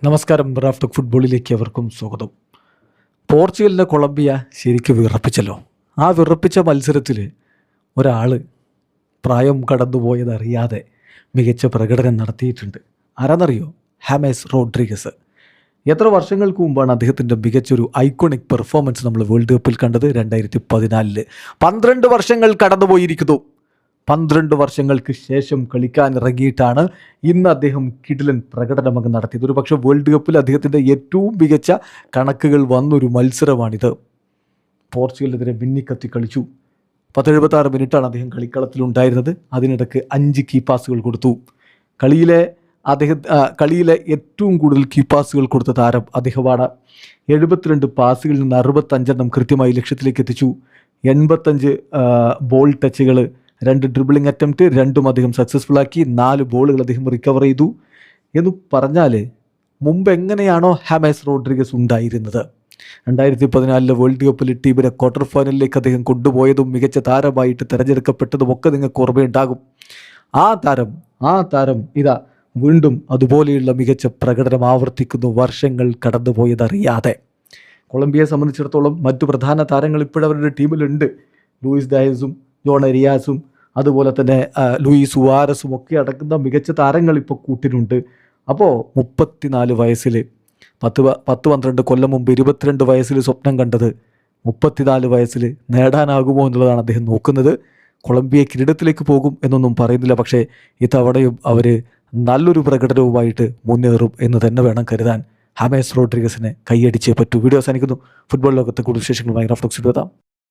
നമസ്കാരം. റാഫ് ഫുട്ബോളിലേക്ക് അവർക്കും സ്വാഗതം. പോർച്ചുഗലിനെ കൊളംബിയ ശരിക്കും വിറപ്പിച്ചല്ലോ. ആ വിറപ്പിച്ച മത്സരത്തിൽ ഒരാൾ പ്രായം കടന്നുപോയതറിയാതെ മികച്ച പ്രകടനം നടത്തിയിട്ടുണ്ട്. ആരാന്നറിയോ? James Rodriguez. എത്ര വർഷങ്ങൾക്ക് മുമ്പാണ് അദ്ദേഹത്തിൻ്റെ മികച്ചൊരു ഐക്കോണിക് പെർഫോമൻസ് നമ്മൾ വേൾഡ് കപ്പിൽ കണ്ടത്? 2014. 12 വർഷങ്ങൾ കടന്നുപോയിരിക്കുന്നു. 12 വർഷങ്ങൾക്ക് ശേഷം കളിക്കാൻ ഇറങ്ങിയിട്ടാണ് ഇന്ന് അദ്ദേഹം കിടിലൻ പ്രകടനമൊക്കെ നടത്തിയത്. ഒരു പക്ഷേ വേൾഡ് കപ്പിൽ അദ്ദേഹത്തിൻ്റെ ഏറ്റവും മികച്ച കണക്കുകൾ വന്നൊരു മത്സരമാണിത്. പോർച്ചുഗലിനെതിരെ മിന്നിക്കത്തി കളിച്ചു. 76 മിനിറ്റാണ് അദ്ദേഹം കളിക്കളത്തിലുണ്ടായിരുന്നത്. അതിനിടയ്ക്ക് 5 കീ പാസുകൾ കൊടുത്തു. കളിയിലെ ഏറ്റവും കൂടുതൽ കീ പാസുകൾ കൊടുത്ത താരം അദ്ദേഹമാണ്. 72 പാസുകളിൽ നിന്ന് 65 കൃത്യമായി ലക്ഷ്യത്തിലേക്ക് എത്തിച്ചു. 85 ബോൾ ടച്ചുകൾ, 2 ഡ്രിബിളിംഗ് അറ്റംപ്റ്റ്, 2 അദ്ദേഹം സക്സസ്ഫുൾ ആക്കി. 4 ബോളുകൾ അദ്ദേഹം റിക്കവർ ചെയ്തു. എന്ന് പറഞ്ഞാൽ മുമ്പ് എങ്ങനെയാണോ ഹാമേസ് റോഡ്രിഗസ് ഉണ്ടായിരുന്നത്, 2014 വേൾഡ് കപ്പിൽ ടീമിനെ ക്വാർട്ടർ ഫൈനലിലേക്ക് അദ്ദേഹം കൊണ്ടുപോയതും മികച്ച താരമായിട്ട് തിരഞ്ഞെടുക്കപ്പെട്ടതും ഒക്കെ നിങ്ങൾക്ക് ഓർമ്മയുണ്ടാകും. ആ താരം ഇതാ വീണ്ടും അതുപോലെയുള്ള മികച്ച പ്രകടനം ആവർത്തിക്കുന്നു, വർഷങ്ങൾ കടന്നുപോയതറിയാതെ. കൊളംബിയയെ സംബന്ധിച്ചിടത്തോളം മറ്റു പ്രധാന താരങ്ങൾ ഇപ്പോഴവരുടെ ടീമിലുണ്ട്. ലൂയിസ് ഡയസും ജോൺ എരിയാസും അതുപോലെ തന്നെ ലൂയിസ് സുവാരസും ഒക്കെ അടക്കുന്ന മികച്ച താരങ്ങൾ ഇപ്പോൾ കൂട്ടിനുണ്ട്. അപ്പോൾ 34 വയസ്സിൽ 10-12 കൊല്ലം മുമ്പ് 22 വയസ്സിൽ സ്വപ്നം കണ്ടത് 34 വയസ്സിൽ നേടാനാകുമോ എന്നുള്ളതാണ് അദ്ദേഹം നോക്കുന്നത്. കൊളംബിയ കിരീടത്തിലേക്ക് പോകും എന്നൊന്നും പറയുന്നില്ല, പക്ഷേ ഇത്തവണയും അവർ നല്ലൊരു പ്രകടനവുമായിട്ട് മുന്നേറും എന്ന് തന്നെ വേണം കരുതാൻ. ഹാമേസ് റോഡ്രിഗസിനെ കൈയടിച്ചേ പറ്റൂ. വീഡിയോ അവസാനിക്കുന്നു. ഫുട്ബോൾ ലോകത്തെ കൂടുതൽ വിശേഷങ്ങളുമായി റാഫ് ടോക്സിൽ എത്താം.